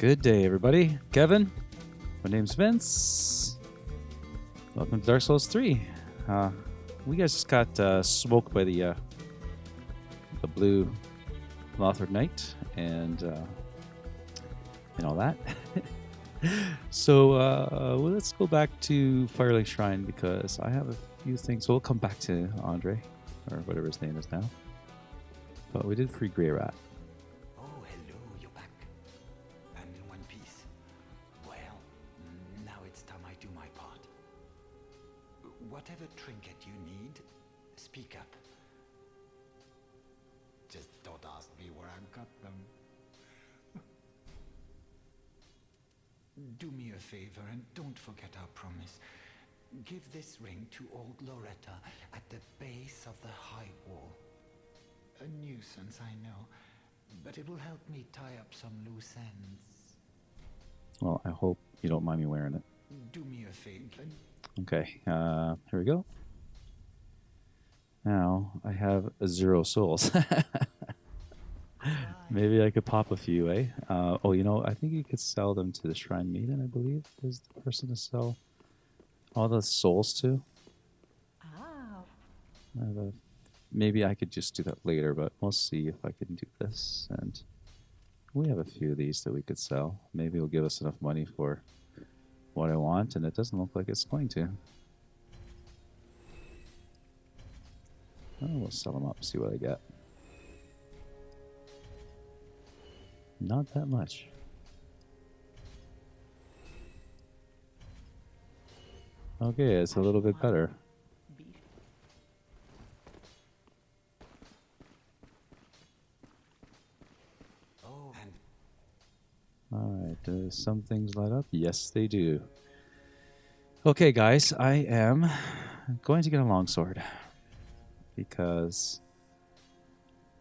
Good day, everybody. Kevin, my name's Vince. Welcome to Dark Souls 3. We guys just got smoked by the blue Lothar Knight and all that. So well, let's go back to Firelight Shrine because I have a few things. So we'll come back to Andre, or whatever his name is now. But we did free Grey Rat. Oh, hello, you're back. And in one piece. Well, now it's time I do my part. Whatever trinket you need, speak up. Just don't ask me where I got them. Do me a favor and don't forget our promise. Give this ring to old Loretta at the base of the high wall. A nuisance, I know, but it will help me tie up some loose ends. Well, I hope you don't mind me wearing it. Do me a favor. Okay, here we go. Now I have 0 souls. Maybe I could pop a few, eh? I think you could sell them to the Shrine Maiden, I believe, is the person to sell all the souls to. Oh. Maybe I could just do that later, but we'll see if I can do this. And we have a few of these that we could sell. Maybe it'll give us enough money for what I want, and it doesn't look like it's going to. Oh, we'll sell them up, see what I get. Not that much. Okay, it's a little bit better. Oh, and Alright, do some things light up? Yes, they do. Okay, guys, I am going to get a longsword because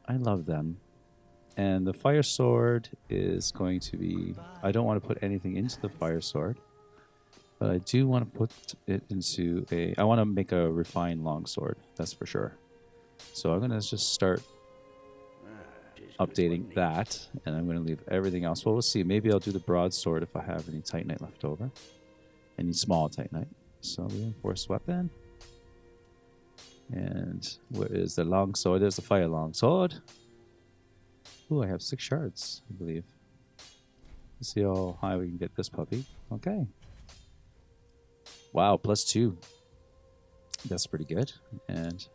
I love them. And the fire sword is going to be... I don't want to put anything into the fire sword, but I do want to put it into a... I want to make a refined longsword, that's for sure. So I'm going to just start updating that, and I'm going to leave everything else. Well, we'll see. Maybe I'll do the broadsword if I have any Titanite left over. Any small Titanite. So reinforced weapon. And where is the longsword? There's the fire longsword. Ooh, I have 6 shards, I believe. Let's see how high we can get this puppy. Okay. Wow, +2. That's pretty good. And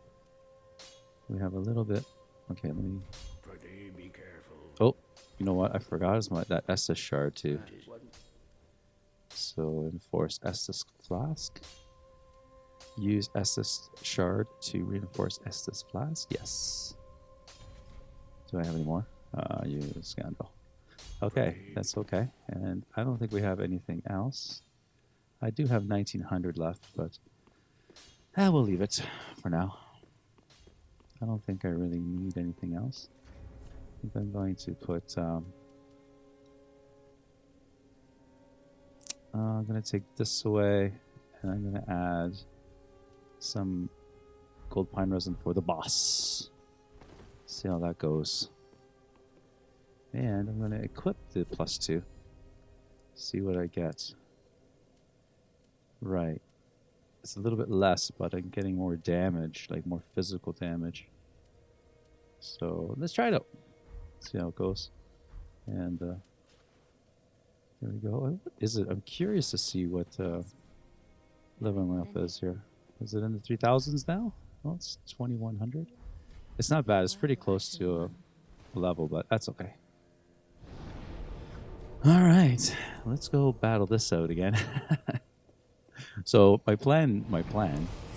we have a little bit. Okay, let me... be careful. Oh, you know what? I forgot that Estus shard too. So enforce Estus flask. Use Estus shard to reinforce Estus flask. Yes. Do I have any more? Use scandal. Okay, that's okay. And I don't think we have anything else. I do have 1900 left, but we'll leave it for now. I don't think I really need anything else. I think I'm going to put... I'm going to take this away, and I'm going to add some gold pine resin for the boss. See how that goes. And I'm going to equip the +2. See what I get. Right. It's a little bit less, but I'm getting more damage, like more physical damage. So let's try it out. See how it goes. And there we go. What is it? I'm curious to see what leveling up is here. Is it in the 3000s now? Well, it's 2100. It's not bad. It's pretty close to a level, but that's okay. All right, let's go battle this out again. So my plan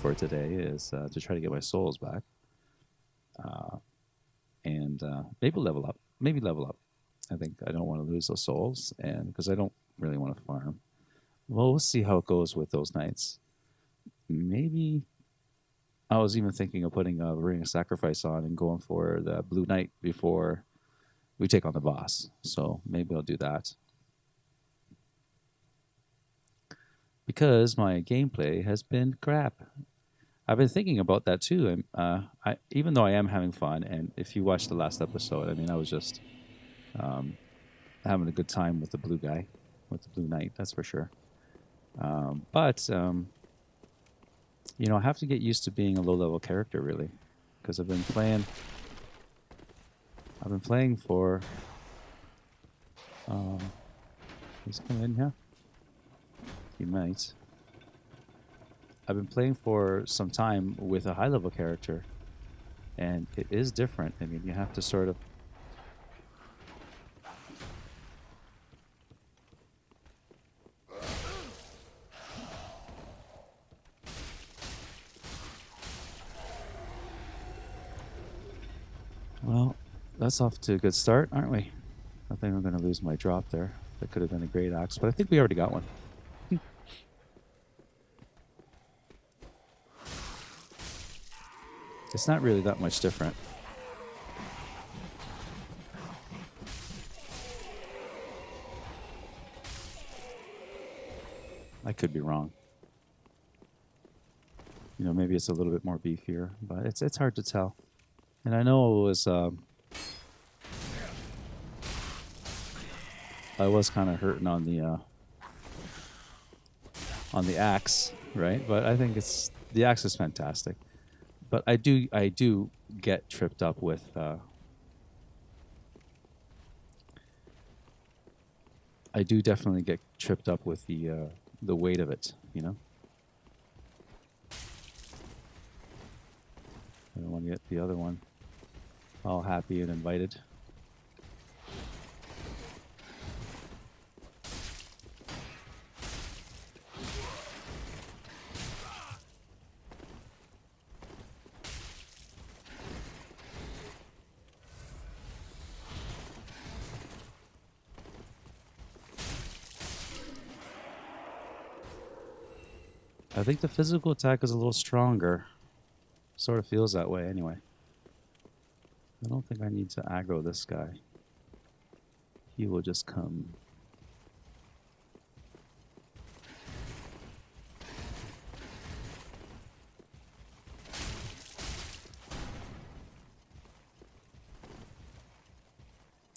for today is to try to get my souls back, and maybe level up. I think I don't want to lose those souls, and because I don't really want to farm. Well, we'll see how it goes with those nights. Maybe I was even thinking of putting a ring of sacrifice on and going for the blue knight before we take on the boss. So maybe I'll do that. Because my gameplay has been crap. I've been thinking about that too. Even though I am having fun, and if you watched the last episode, I mean, I was just having a good time with the blue guy, with the blue knight. That's for sure. But you know, I have to get used to being a low-level character, really, because I've been playing for. He's coming in here. He might. I've been playing for some time with a high-level character, and it is different. I mean, you have to sort of. Well, that's off to a good start, aren't we? I think I'm going to lose my drop there. That could have been a great axe, but I think we already got one. It's not really that much different. I could be wrong. You know, maybe it's a little bit more beefier, but it's hard to tell. And I know it was I was kind of hurting on the axe, right? But I think the axe is fantastic. But I do get tripped up with I do definitely get tripped up with the weight of it, you know. I don't want to get the other one all happy and invited. I think the physical attack is a little stronger. Sort of feels that way anyway. I don't think I need to aggro this guy. He will just come.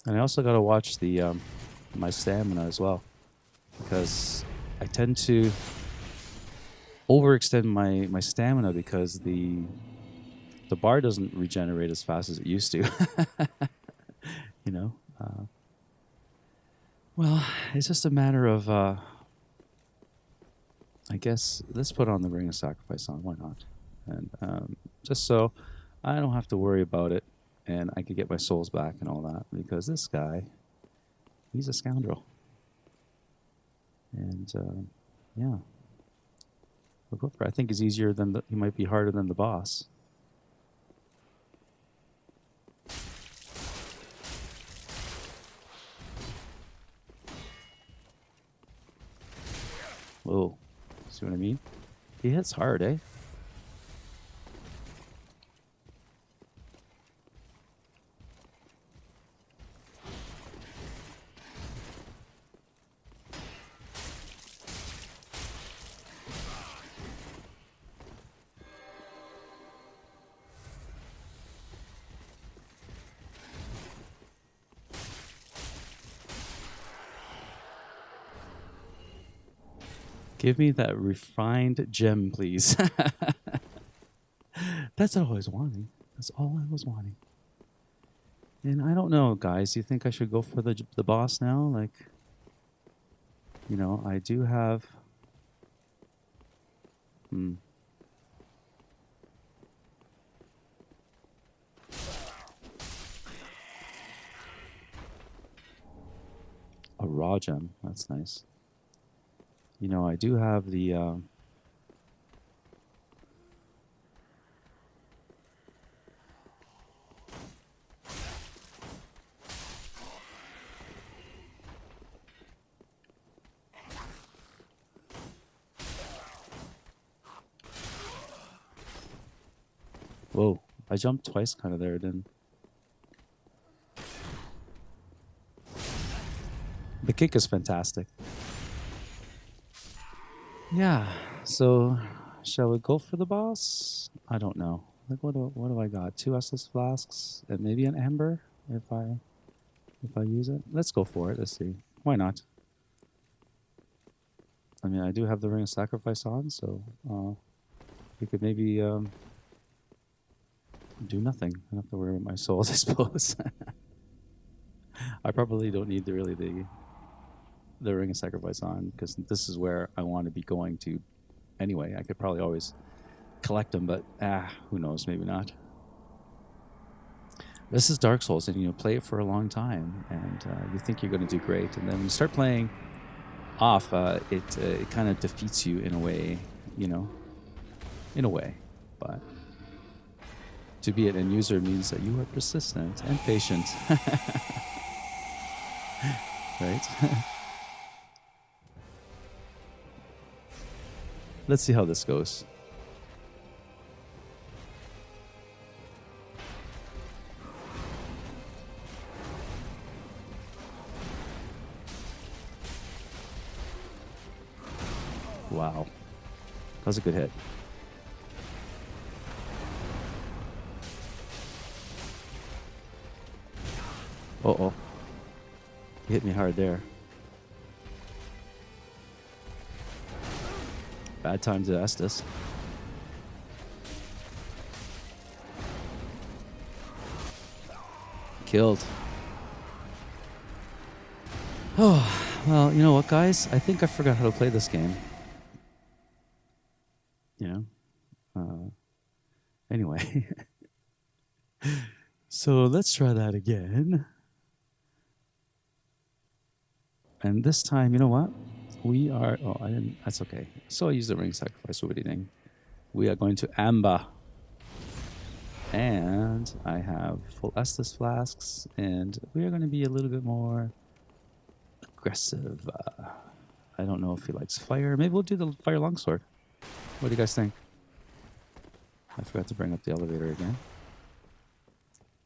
And I also got to watch the my stamina as well, because I tend to overextend my stamina because the bar doesn't regenerate as fast as it used to. You know, well, it's just a matter of I guess let's put on the Ring of Sacrifice on. Why not? And just so I don't have to worry about it, and I could get my souls back and all that, because this guy, he's a scoundrel. And yeah. We'll go for it. I think he's easier than he might be harder than the boss. Whoa. See what I mean? He hits hard, eh? Give me that refined gem, please. That's all I was wanting. That's all I was wanting. And I don't know, guys. Do you think I should go for the boss now? Like, you know, I do have. A raw gem. That's nice. You know, I do have the whoa, I jumped twice kind of there, didn't. The kick is fantastic. Yeah, so shall we go for the boss? I don't know. Like, what do I got? 2 Estus flasks and maybe an amber if I if I use it. Let's go for it. Let's see. Why not? I mean, I do have the Ring of Sacrifice on, so we could maybe do nothing. I don't have to worry about my souls, I suppose. I probably don't need the Ring of Sacrifice on, because this is where I want to be going to anyway. I could probably always collect them, but who knows? Maybe not. This is Dark Souls, and you play it for a long time, and you think you're going to do great, and then when you start playing off, it kind of defeats you in a way, in a way. But to be an end user means that you are persistent and patient, right? Let's see how this goes. Wow. That was a good hit. Uh-oh. He hit me hard there. Bad time to Estus. Killed. Oh, well, you know what, guys? I think I forgot how to play this game. Anyway. So let's try that again. And this time, you know what? We are... Oh, I didn't... That's okay. So I used the Ring Sacrifice with eating. We are going to Amba. And I have full Estus flasks. And we are going to be a little bit more aggressive. I don't know if he likes fire. Maybe we'll do the fire longsword. What do you guys think? I forgot to bring up the elevator again.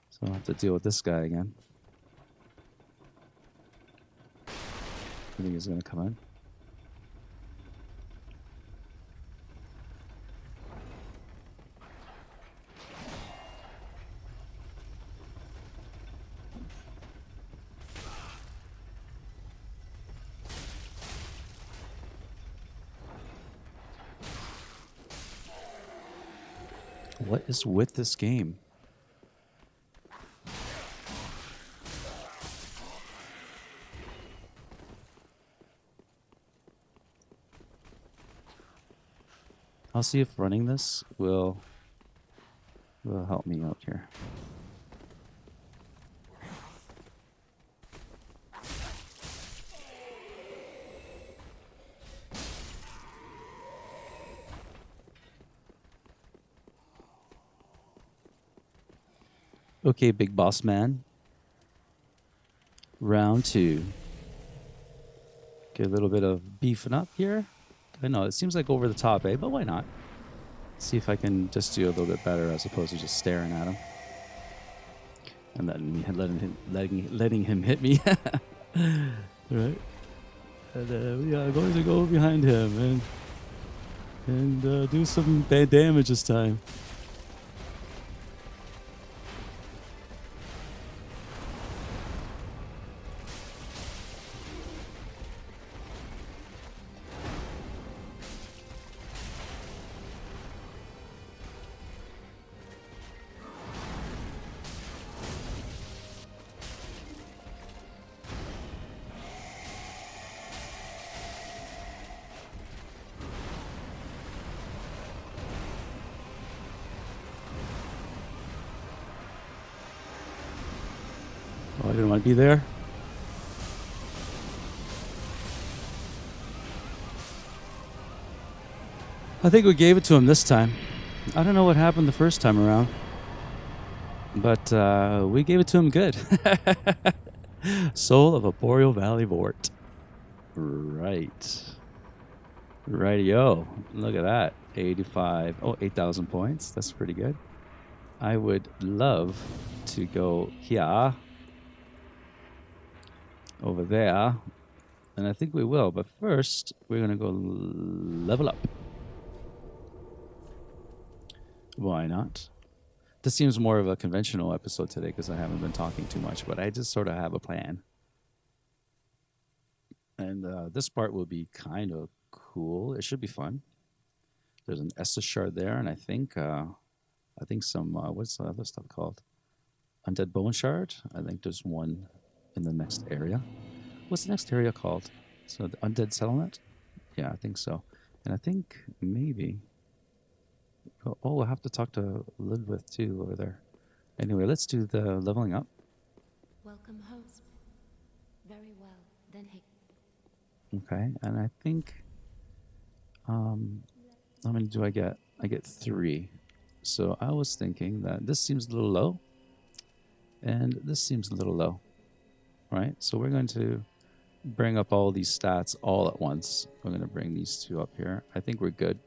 So I'll have to deal with this guy again. I think he's going to come in. What is with this game? I'll see if running this will help me out here. Okay, big boss man. Round 2. Get a little bit of beefing up here. I know, it seems like over the top, but why not? See if I can just do a little bit better as opposed to just staring at him. And letting him hit me. Right? And we are going to go behind him and do some bad damage this time. Oh, I didn't want to be there. I think we gave it to him this time. I don't know what happened the first time around. But we gave it to him good. Soul of a Boreal Valley Vort. Right. Rightio. Look at that. 85. Oh, 8,000 points. That's pretty good. I would love to go here. Over there. And I think we will. But first, we're going to go level up. Why not? This seems more of a conventional episode today because I haven't been talking too much, but I just sort of have a plan. And this part will be kind of cool. It should be fun. There's an Estus shard there, and I think some what's the other stuff called? Undead bone shard. I think there's one in the next area. What's the next area called? So the undead settlement. Yeah, I think so. And I think maybe. Oh, we'll have to talk to Lidwith too over there. Anyway, let's do the leveling up. Welcome, host. Very well. Then hey. Okay, and I think. How many do I get? I get 3. So I was thinking that this seems a little low, and this seems a little low. Right? So we're going to bring up all these stats all at once. We're going to bring these 2 up here. I think we're good.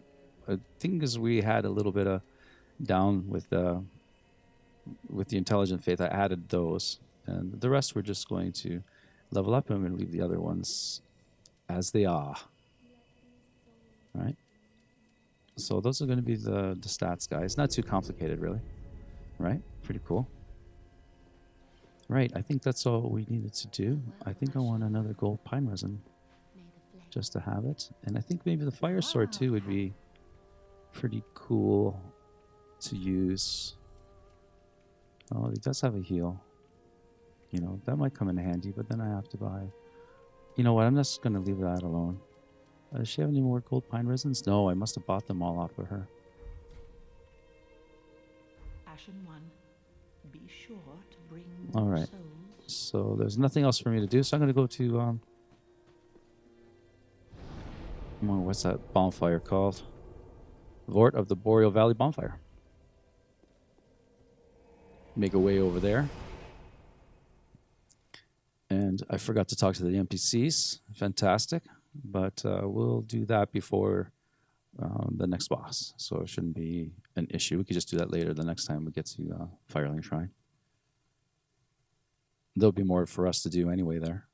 I think because we had a little bit of down with the intelligent faith, I added those, and the rest we're just going to level up, and I'm going to leave the other ones as they are. All right. So those are going to be the stats, guys. Not too complicated, really. Right? Pretty cool. Right. I think that's all we needed to do. I think I want another gold pine resin just to have it, and I think maybe the fire sword too would be pretty cool to use. Oh, he does have a heal. You know, that might come in handy, but then I have to buy. You know what? I'm just going to leave that alone. Does she have any more gold pine resins? No, I must have bought them all off of her. Ashen One, be sure to bring All right. souls. So there's nothing else for me to do, so I'm going to go to what's that bonfire called? Vort of the Boreal Valley Bonfire. Make our way over there. And I forgot to talk to the NPCs. Fantastic. But we'll do that before the next boss. So it shouldn't be an issue. We could just do that later the next time we get to Firelink Shrine. There'll be more for us to do anyway there.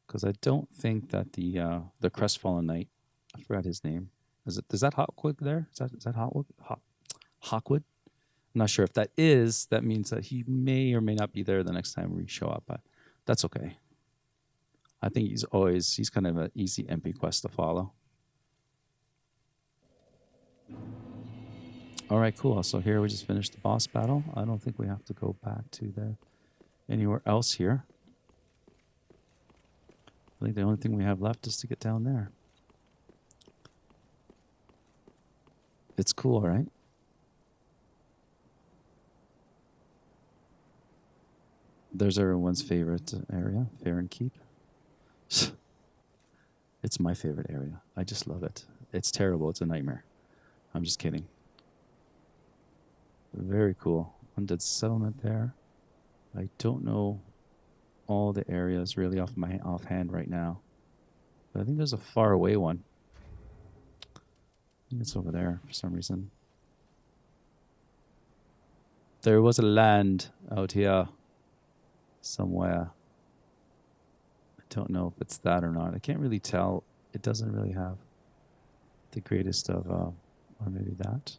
Because I don't think that the Crestfallen Knight, I forgot his name. Is that Hawkwood there? Is that Hawkwood? Hawkwood? I'm not sure if that is. That means that he may or may not be there the next time we show up, but that's okay. I think he's kind of an easy MP quest to follow. All right, cool. So here we just finished the boss battle. I don't think we have to go back to anywhere else here. I think the only thing we have left is to get down there. It's cool, right? There's everyone's favorite area, Farron Keep. It's my favorite area. I just love it. It's terrible. It's a nightmare. I'm just kidding. Very cool. Undead settlement there. I don't know all the areas really offhand right now. But I think there's a far away one. I think it's over there for some reason. There was a land out here somewhere. I don't know if it's that or not. I can't really tell. It doesn't really have the greatest of, or maybe that.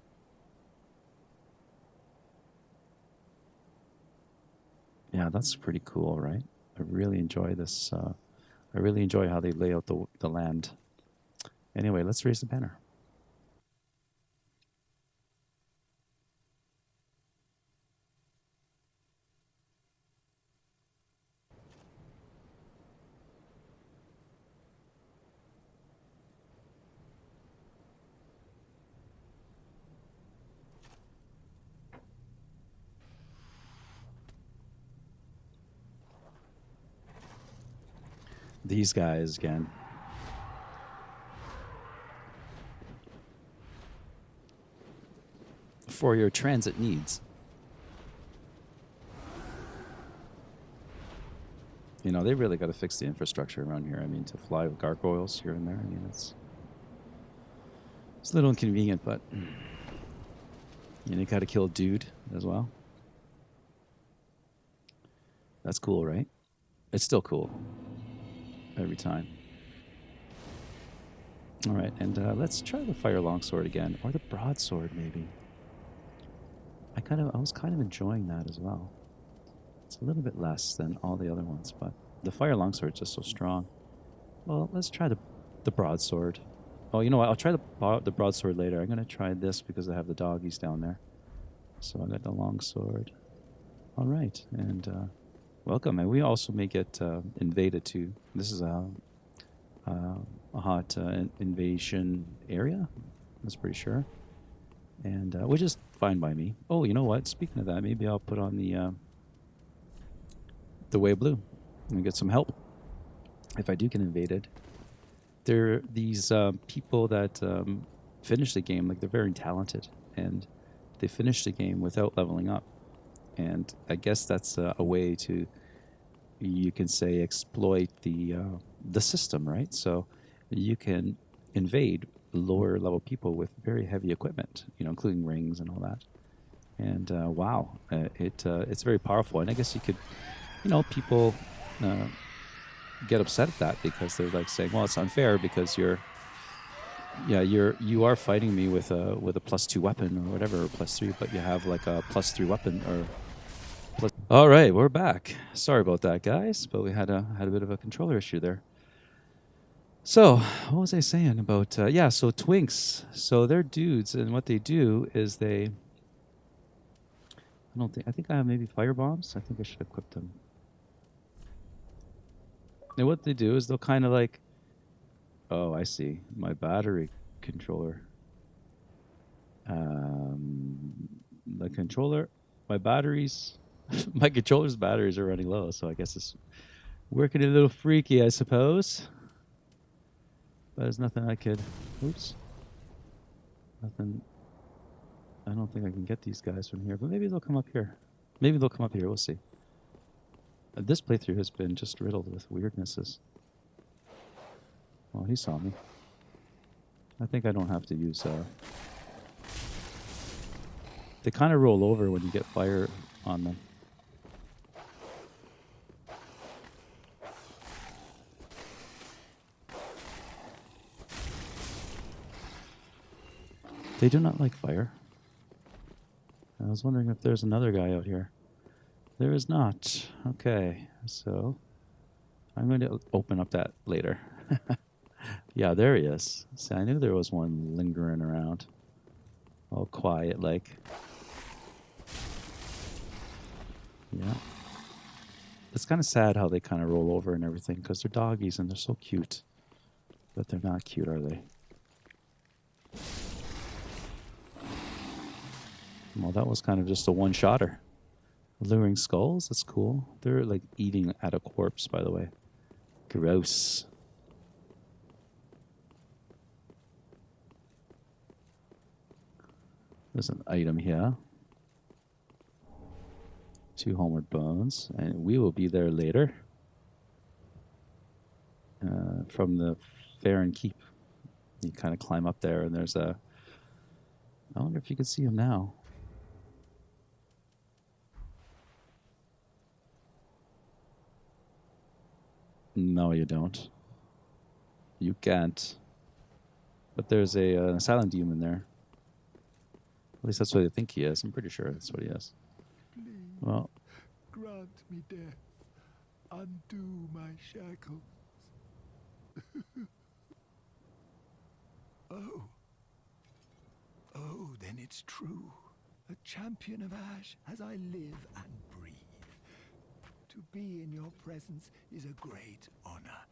Yeah, that's pretty cool, right? I really enjoy this. I really enjoy how they lay out the land. Anyway, let's raise the banner. These guys again. For your transit needs. You know, they really got to fix the infrastructure around here. I mean, to fly with gargoyles here and there. I mean, it's a little inconvenient, but you got to kill a dude as well. That's cool, right? It's still cool. Every time. All right, and let's try the fire longsword again, or the broadsword maybe. I was kind of enjoying that as well. It's a little bit less than all the other ones, but the fire longsword is just so strong. Well, let's try the broadsword. Oh, you know what? I'll try the broadsword later. I'm gonna try this because I have the doggies down there. So I got the longsword. All right, and welcome. And we also may get invaded too. This is a hot invasion area. That's pretty sure. And which is fine by me. Oh, you know what? Speaking of that, maybe I'll put on the way blue and get some help if I do get invaded. There are these people that finish the game, like they're very talented, and they finish the game without leveling up. And I guess that's a way to, you can say, exploit the system, right? So you can invade lower level people with very heavy equipment, including rings and all that. And wow, it's very powerful. And I guess you could, people get upset at that because they're like saying, well, it's unfair because you are fighting me with a +2 weapon or whatever, or +3, but you have like a +3 weapon or plus. All right, we're back. Sorry about that, guys, but we had a bit of a controller issue there. So what was I saying about so twinks? So they're dudes, and what they do is I think I have maybe fire bombs. I think I should equip them. And what they do is they'll kind of like, oh, I see, my battery controller. The controller, my batteries, my controller's batteries are running low, so I guess it's working a little freaky, I suppose. But there's nothing I could, nothing. I don't think I can get these guys from here, but maybe they'll come up here. We'll see. This playthrough has been just riddled with weirdnesses. Well, he saw me. I think I don't have to use... They kind of roll over when you get fire on them. They do not like fire. I was wondering if there's another guy out here. There is not. Okay, so I'm going to open up that later. Yeah, there he is. See, I knew there was one lingering around. All quiet, like. Yeah. It's kind of sad how they kind of roll over and everything because they're doggies and they're so cute. But they're not cute, are they? Well, that was kind of just a one-shotter. Luring skulls? That's cool. They're like eating at a corpse, by the way. Gross. There's an item here. 2 homeward bones. And we will be there later. From the Fair and Keep. You kind of climb up there and there's a... I wonder if you can see him now. No, you don't. You can't. But there's an silent demon there. At least that's what I think he is. I'm pretty sure that's what he is. Please, well, grant me death. Undo my shackles. Oh. Oh, then it's true. A champion of Ash as I live and breathe. To be in your presence is a great honor.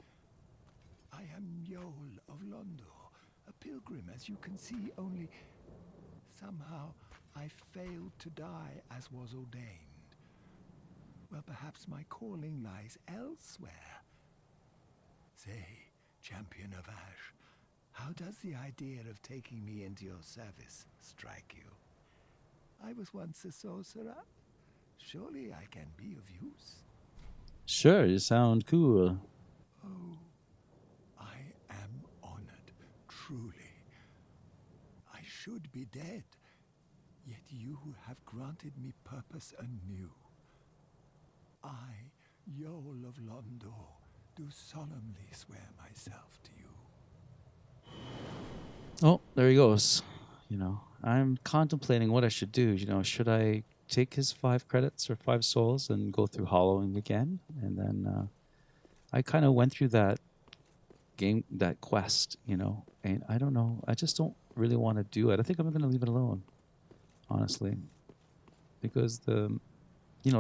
I am Yol of Londo, a pilgrim, as you can see, only somehow I failed to die as was ordained. Well, perhaps my calling lies elsewhere. Say, champion of Ash, how does the idea of taking me into your service strike you? I was once a sorcerer. Surely I can be of use. Sure, you sound cool. Oh, I am honored, truly. I should be dead, yet you have granted me purpose anew. I, Yol of Londo, do solemnly swear myself to you. Oh, there he goes. I'm contemplating what I should do. You know, should I take his 5 credits or 5 souls and go through hollowing again? And then I kind of went through that game, that quest, you know, and I don't know. I just don't really want to do it. I think I'm going to leave it alone, honestly, because the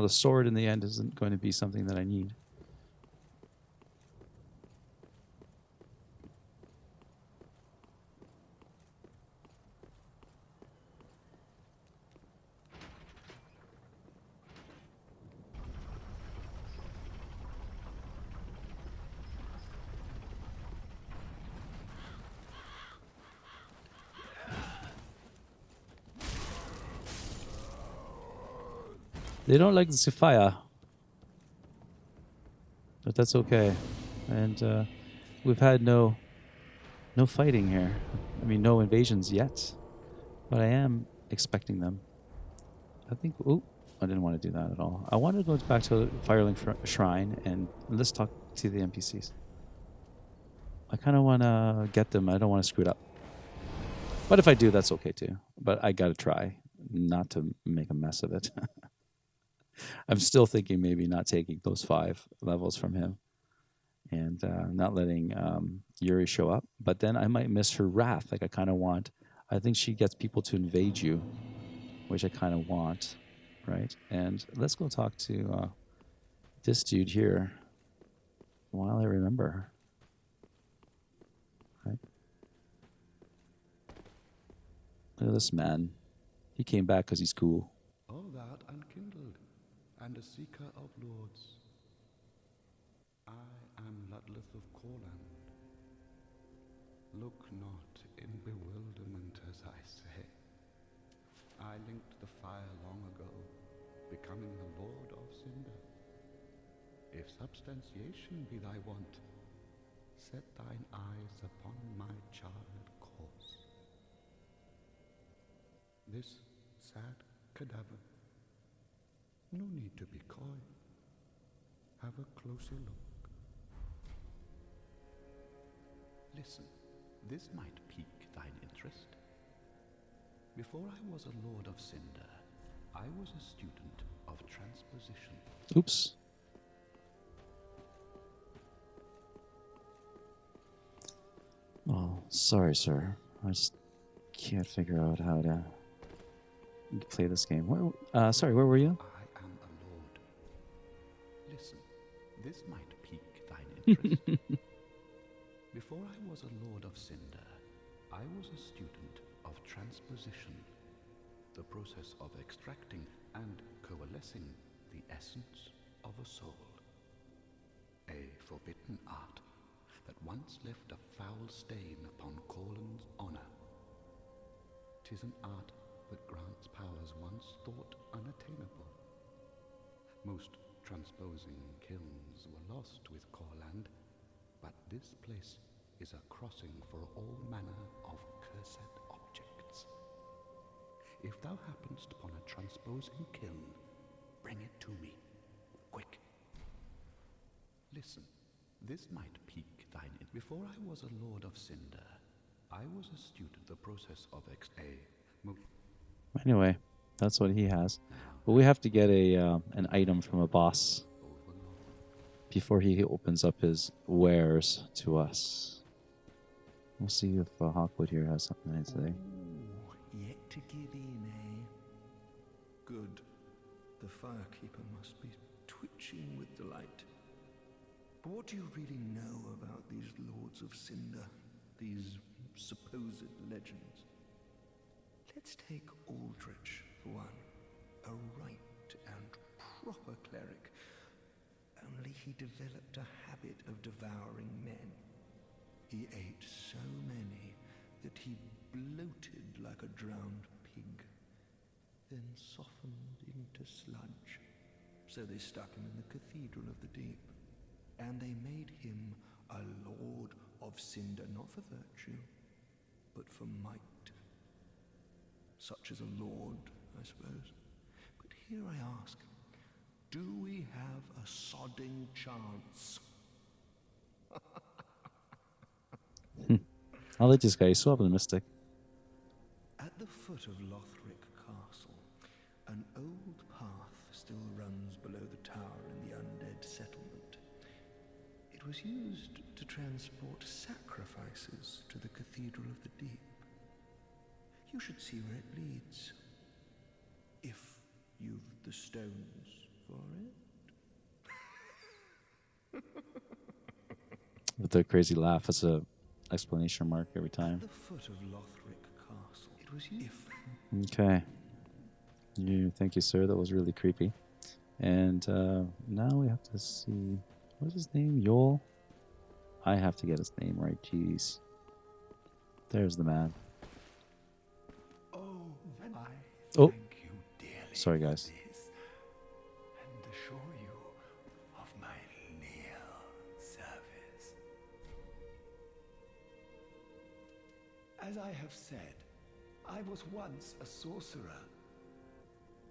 sword in the end isn't going to be something that I need. They don't like the Sophia, but that's okay. And we've had no fighting here. I mean, no invasions yet, but I am expecting them. I think. Oh, I didn't want to do that at all. I wanted to go back to Firelink Shrine and let's talk to the NPCs. I kind of want to get them. I don't want to screw it up. But if I do, that's okay too. But I got to try not to make a mess of it. I'm still thinking maybe not taking those 5 levels from him and not letting Yuri show up. But then I might miss her wrath. Like I think she gets people to invade you, which I kind of want, right? And let's go talk to this dude here while I remember. Right? Look at this man. He came back because he's cool. All that unkindled, and a seeker of lords. I am Ludleth of Corland. Look not in bewilderment as I say. I linked the fire long ago, becoming the Lord of Cinder. If substantiation be thy want, set thine eyes upon my charred corpse. This sad cadaver, no need to be coy. Have a closer look. Listen, this might pique thine interest. Before I was a Lord of Cinder, I was a student of transposition. Oops. Oh, sorry, sir. I just can't figure out how to play this game. Sorry, where were you? I am a lord. Listen, this might pique thine interest. Before I was a Lord of Cinder, I was a student of transposition, the process of extracting and coalescing the essence of a soul. A forbidden art that once left a foul stain upon Corland's honor. 'Tis an art that grants powers once thought unattainable. Most transposing kilns were lost with Corland, but this place is a crossing for all manner of cursed objects. If thou happenst upon a transposing kiln, bring it to me, quick. Listen, this might pique thine interest. Before I was a Lord of Cinder, I was a student. The process of Anyway, that's what he has. But we have to get an item from a boss before he opens up his wares to us. We'll see if Hawkwood here has something to say. Ooh, yet to give in, eh? Good. The firekeeper must be twitching with delight. But what do you really know about these Lords of Cinder, these supposed legends? Let's take Aldrich for one, a right and proper cleric, only he developed a habit of devouring men. He ate so many that he bloated like a drowned pig, then softened into sludge. So they stuck him in the Cathedral of the Deep, and they made him a Lord of Cinder, not for virtue, but for might. Such as a lord, I suppose. But here I ask, do we have a sodding chance? I like this guy. He's so optimistic. At the foot of Lothric Castle, an old path still runs below the tower in the undead settlement. It was used to transport sacrifices to the Cathedral of the Deep. You should see where it leads, if you've the stones for it. With a crazy laugh as a explanation mark every time. At the foot of Lothric Castle, it was used. Okay. Thank you, sir. That was really creepy. And now we have to see... What's his name? Yol? I have to get his name right. Jeez. There's the man. Oh, I Oh. thank you dearly Sorry, for guys. this, and assure you of my leal service. As I have said, I was once a sorcerer.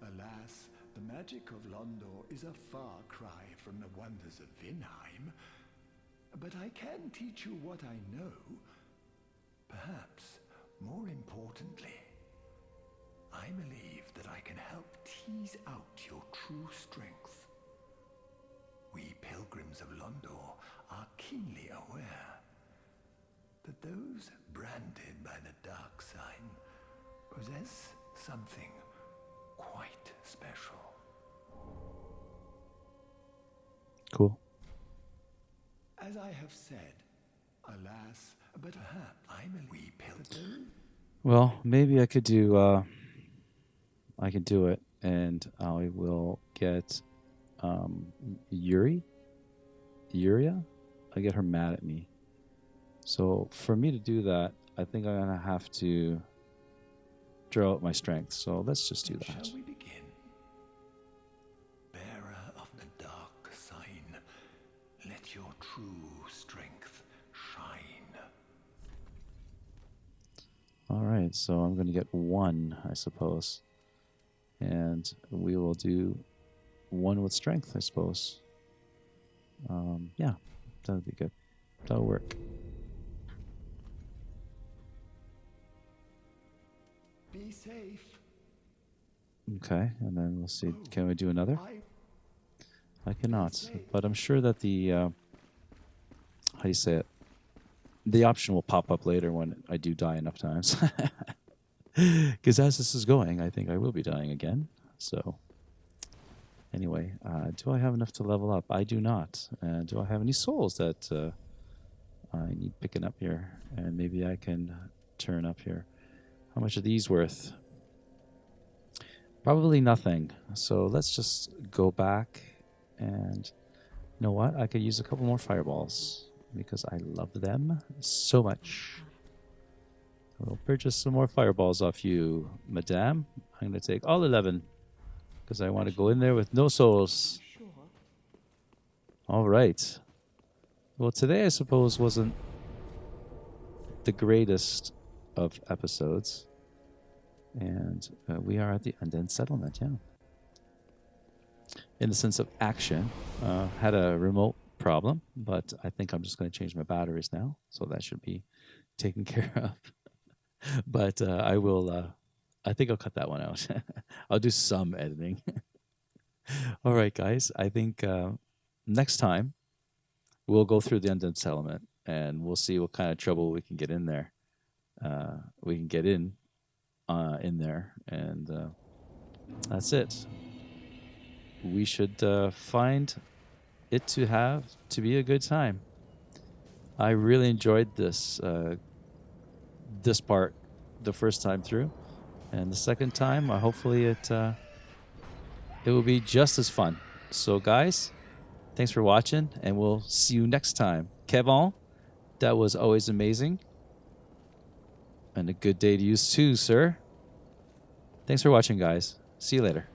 Alas, the magic of Londor is a far cry from the wonders of Vinheim. But I can teach you what I know. Perhaps, more importantly, I believe that I can help tease out your true strength. We pilgrims of Londor are keenly aware that those branded by the dark sign possess something quite special. Cool. As I have said, alas, but perhaps I believe pilgrims. Well, maybe I could do... I can do it, and I will get Yuria. I get her mad at me. So for me to do that, I think I'm gonna have to draw out my strength. So let's just do that. Shall we begin? Bearer of the dark sign, let your true strength shine. All right, so I'm gonna get 1, I suppose, and we will do 1 with strength, I suppose. Yeah, that'll be good. That'll work. Be safe. Okay, and then we'll see. Can we do another? I cannot, safe. but I'm sure that the how do you say it? The option will pop up later when I do die enough times. Because as this is going, I think I will be dying again. So anyway, do I have enough to level up? I do not. Do I have any souls that I need picking up here? And maybe I can turn up here. How much are these worth? Probably nothing. So let's just go back and you know what? I could use a couple more fireballs because I love them so much. We'll purchase some more fireballs off you, madame. I'm going to take all 11 because I want to go in there with no souls. Sure. All right. Well, today I suppose wasn't the greatest of episodes. And we are at the Undead Settlement, yeah. In the sense of action, had a remote problem, but I think I'm just going to change my batteries now, so that should be taken care of. But I will, I think I'll cut that one out. I'll do some editing. All right, guys, I think next time we'll go through the Undead Settlement, and we'll see what kind of trouble we can get in there. We can get in there, and that's it. We should find it to be a good time. I really enjoyed this this part the first time through, and the second time, hopefully it will be just as fun. So, guys, thanks for watching, and we'll see you next time. Kevin, that was always amazing. And a good day to you too, sir. Thanks for watching, guys. See you later.